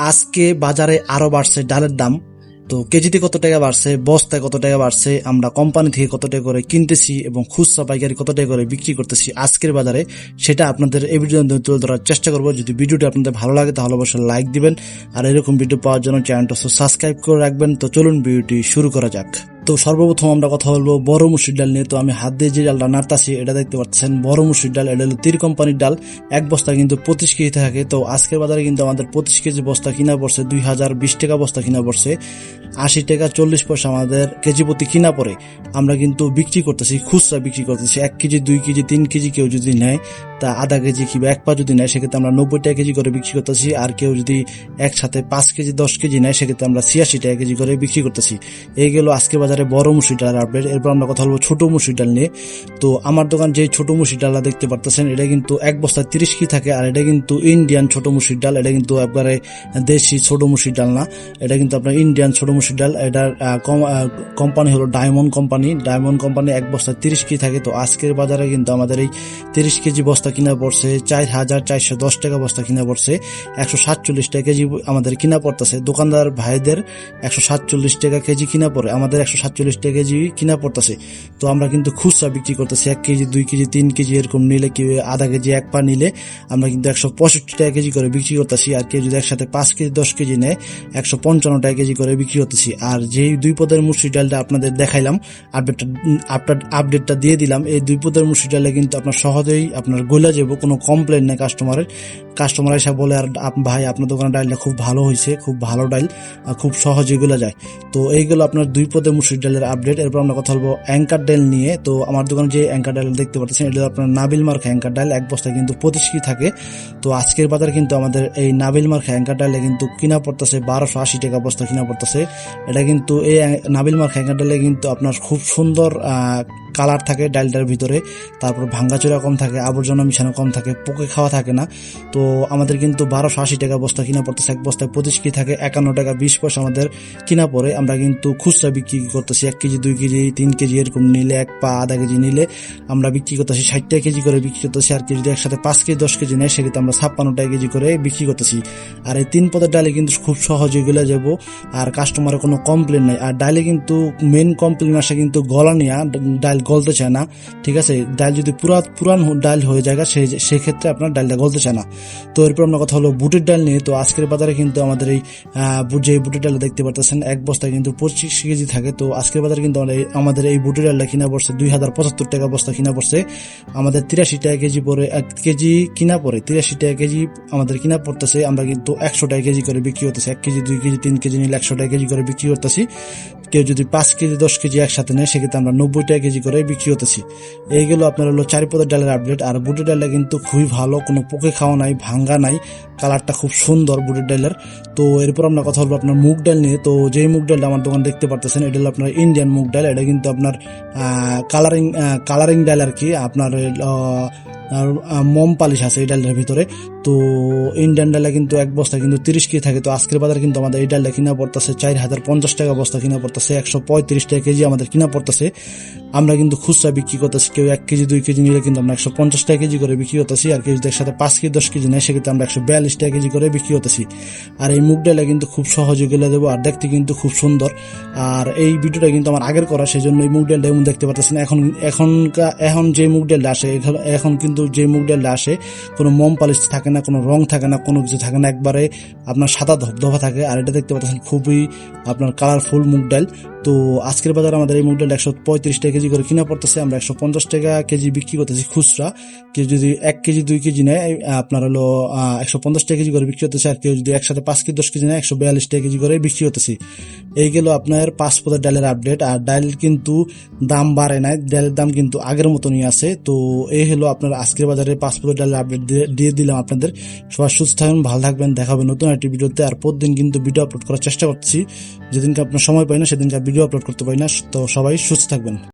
আজকে বাজারে আরো বাড়ছে ডালের দাম। তো কেজিতে কত টাকা বাড়ছে, বস্তায় কত টাকা বাড়ছে, আমরা কোম্পানি থেকে কত টাকা করে কিনতেছি এবং খুচরা পাইকারি কত টাকা করে বিক্রি করতেছি আজকের বাজারে, সেটা আপনাদের এই ভিডিওর মধ্যে তুলে ধরার চেষ্টা করবো। যদি ভিডিওটি আপনাদের ভালো লাগে তাহলে অবশ্যই লাইক দিবেন, আর এরকম ভিডিও পাওয়ার জন্য চ্যানেলটা সাবস্ক্রাইব করে রাখবেন। তো চলুন ভিডিওটি শুরু করা যাক। তো সর্বপ্রথম আমরা কথা বলবো বড় মুসুর ডাল নিয়ে। তো আমি হাত দিয়ে যে ডালটা নাড়তাছি এটা দেখতে পাচ্ছেন বড় মুসুর ডাল। এটা হলো তীর কোম্পানির ডাল। এক বস্তা কিন্তু 25 কেজি থাকে। তো আজকের বাজারে কিন্তু আমাদের 25 কেজি বস্তা কিনা পড়ছে 2020 টাকা বস্তা কিনা পড়ছে। 80 টাকা 40 পয়সা আমাদের কেজি প্রতি কিনা পড়ে। আমরা কিন্তু বিক্রি করতেছি, খুচরা বিক্রি করতেছি। 1 কেজি 2 কেজি 3 কেজি কেউ যদি নেয়, তা আধা কেজি কিংবা এক পা যদি নেয় সেক্ষেত্রে আমরা 90 টাকা কেজি করে বিক্রি করতেছি। আর কেউ যদি একসাথে 5 কেজি 10 কেজি নেয় সেক্ষেত্রে আমরা 86 টাকা কেজি করে বিক্রি করতেছি। এই গেল আজকে বাজারে বড় মুসুর ডালের আপডেট। এরপর আমরা কথা বলবো ছোট মুসুর ডাল নিয়ে। তো আমার দোকান যে ছোট মুসুর ডালটা দেখতে পারতেছেন, এটা কিন্তু এক বস্তায় 30 কেজি থাকে। আর এটা কিন্তু ইন্ডিয়ান ছোট মুসুর ডাল। এটা কিন্তু একবারে দেশি ছোট মুসুর ডাল না, এটা কিন্তু আপনার ইন্ডিয়ান ছোট মুসুর ডাল। এটার কোম্পানি হলো ডায়মন্ড কোম্পানি। ডায়মন্ড কোম্পানি এক বস্তায় 30 কেজি থাকে। তো আজকের বাজারে কিন্তু আমাদের এই 30 কেজি বস্তা কিনা পড়ছে 4410 টাকা বস্তা কিনা পড়ছে। 147 টাকা কেজি আমাদের কিনা পড়তেছে। দোকানদার ভাইদের 147 টাকা কেজি কিনা পড়ে, আমাদের 147 টাকা কেজি কিনা পড়তেছে। তো আমরা কিন্তু খুচরা বিক্রি করতেছি। 1 কেজি 2 কেজি 3 কেজি এরকম নিলে, কি আধা কেজি এক পা নিলে আমরা কিন্তু 165 টাকা কেজি করে বিক্রি করতেছি। আর কেউ যদি একসাথে 5 কেজি 10 কেজি নেয় 155 টাকা কেজি করে বিক্রি করতেছি। আর যেই 2 পদের মুসুর ডালটা আপনাদের দেখাইলাম, আপডেটটা দিয়ে দিলাম, এই 2 পদের মুসুর ডালে কিন্তু আপনার সহজেই আপনার গলে যাবো, কোনো কমপ্লেন নেই কাস্টমার এসে বলে আর ভাই আপনার দোকানের ডালটা খুব ভালো হয়েছে, খুব ভালো ডাল, খুব সহজে গলে যায়। তো এইগুলো আপনার 2 পদের মুসুর ডালের আপডেট। এরপর আমরা কথা বলবো অ্যাঙ্কার ডাল নিয়ে। তো আমার দোকানে যে অ্যাঙ্কার ডাল দেখতে পাচ্ছেন, এটা আপনার নাবিল মার্কা অ্যাঙ্কার ডাল। এক বস্তা কিন্তু 25 কেজি থাকে। তো আজকের বাজার কিন্তু আমাদের এই নাবিল মার্কা অ্যাঙ্কার ডালে কিন্তু কিনা পড়তেছে 1280 টাকা বস্তা কিনা পড়তেছে। এটা কিন্তু এই নাবিল মার্কা অ্যাঙ্কার ডালে কিন্তু আপনার খুব সুন্দর কালার থাকে ডালটার ভিতরে, তারপর ভাঙ্গাচোরা কম থাকে, আবর্জনা মিশানো কম থাকে, পোকে খাওয়া থাকে না। তো আমাদের কিন্তু 1280 টাকা বস্তা কিনা পড়তেছে। এক বস্তায় 25 কেজি থাকে, 51 টাকা 20 পয়সা আমাদের কিনা পড়ে। আমরা কিন্তু খুচরা বিক্রি করতেছি। 1 কেজি 2 কেজি 3 কেজি এরকম নিলে, এক পা আধা কেজি নিলে আমরা বিক্রি করতেছি 60 টাকা কেজি করে বিক্রি করতেছি। আর কেউ যদি একসাথে 5 কেজি 10 কেজি নেয় সেক্ষেত্রে আমরা 56 টাকা কেজি করে বিক্রি করতেছি। আর এই 3 পদের ডালে কিন্তু খুব সহজে গলে যাবো, আর কাস্টমারের কোনো কমপ্লেন নাই। আর ডালে কিন্তু মেন কমপ্লেন আসে কিন্তু গলা নিয়ে, ডাল গলতে চায় না। ঠিক আছে, ডাল যদি পুরান ডাল হয়ে যায় সেক্ষেত্রে আপনার ডালটা গলতে চায় না। তো এরপর আমরা কথা হলো বুটের ডাল নিয়ে। তো আজকের বাজারে কিন্তু আমাদের এই যে বুটের ডাল দেখতে পারতেছেন, এক বস্তায় কিন্তু 25 কেজি থাকে। তো আজকের বাজারে কিন্তু আমাদের এই বুটের ডালটা কিনা পড়ছে 2075 টাকা বস্তা কিনা পড়ছে। আমাদের 83 টাকা কেজি পরে, 1 কেজি কিনা পড়ে 83 টাকা কেজি আমাদের কিনা পড়তেছে। আমরা কিন্তু 100 টাকা কেজি করে বিক্রি করতেছি। 1 কেজি 2 কেজি 3 কেজি নিলে 100 টাকা কেজি করে বিক্রি করতেছি। কেউ যদি 5 কেজি 10 কেজি একসাথে নেয় সেক্ষেত্রে আমরা 90 টাকা কেজি করে বিক্রি করতেছি। এইগুলো আপনার হলো 4 পদের ডালের আপডেট। আর বুটের ডালটা কিন্তু খুবই ভালো, কোনো পোকে খাওয়া নাই, ভাঙ্গা নাই, কালারটা খুব সুন্দর বুটের ডালের। তো এরপর আমরা কথা বলবো আপনার মুগ ডাল নিয়ে। তো যেই মুগ ডালটা আমার দোকান দেখতে পারতেছেন, এটা হলো আপনার ইন্ডিয়ান মুগ ডাল। এটা কিন্তু আপনার কালারিং ডাল আর কি, আপনার মম পালিশ আছে এই ডালের ভিতরে। তো ইন্ডিয়ান ডালে কিন্তু এক বস্তা কিন্তু 30 কেজি থাকে। তো আজকের বাজার কিন্তু আমাদের এই ডালটা কিনা পড়তেছে 4050 টাকা বস্তা কিনা পড়তেছে। 135 টাকা কেজি আমাদের কিনা পড়তেছে। আমরা কিন্তু খুচরা বিক্রি করতেছি। কেউ 1 কেজি 2 কেজি নিলে কিন্তু আমরা 150 টাকা কেজি করে বিক্রি করতেছি। আর কেউ যদি একসাথে 5 কেজি 10 কেজি নেয় সেক্ষেত্রে আমরা 142 টাকা কেজি করে বিক্রি করতেছি। আর এই মুগ ডালে কিন্তু খুব সহজে গেলে দেবো, আর দেখতে কিন্তু খুব সুন্দর। আর এই ভিডিওটা কিন্তু আমার আগের করা, সেই জন্য এই মুগ ডালটা এমন দেখতে পাচ্ছেন। এখন যে মুগ ডালটা আসে, এখন কিন্তু যে মুগ ডালটা আসে কোনো মোম পালিশ থাকে না, কোনো রং থাকে না, কোনো কিছু থাকে না, একবারে আপনার সাদা ধবধবা থাকে। আর এটা দেখতে পাচ্ছেন খুবই আপনার কালারফুল মুগ ডাল। তো আজকের বাজারে আমাদের এই মুগ ডাল 135 টাকা কেজি করে কিনা পড়তেছে। আমরা 150 টাকা কেজি বিক্রি করতেছি খুচরা। কেউ যদি 1 কেজি 2 কেজি নেয় আপনার হলো 150 টাকা কেজি করে বিক্রি করতেছে। আর কেউ যদি একসাথে 5 কেজি 10 কেজি নেয় 142 টাকা কেজি করে বিক্রি করতেছি। এই গেল আপনার 5 পদের ডালের আপডেট। আর ডাল কিন্তু দাম বাড়ে নাই, ডালের দাম কিন্তু আগের মতনই আছে। তো এই হলো আপনার আজকের বাজারে 5 পদের ডালের আপডেট দিয়ে দিলাম আপনাদের। সবাই সুস্থ থাকবেন, ভালো থাকবেন, দেখা হবে নতুন একটি ভিডিওতে। আর প্রতিদিন কিন্তু ভিডিও আপলোড করার চেষ্টা করছি, যেদিনকে আপনার সময় পাই না সেদিনকে ভিডিও আপলোড করতে পারি না। তো সবাই সুস্থ থাকবেন।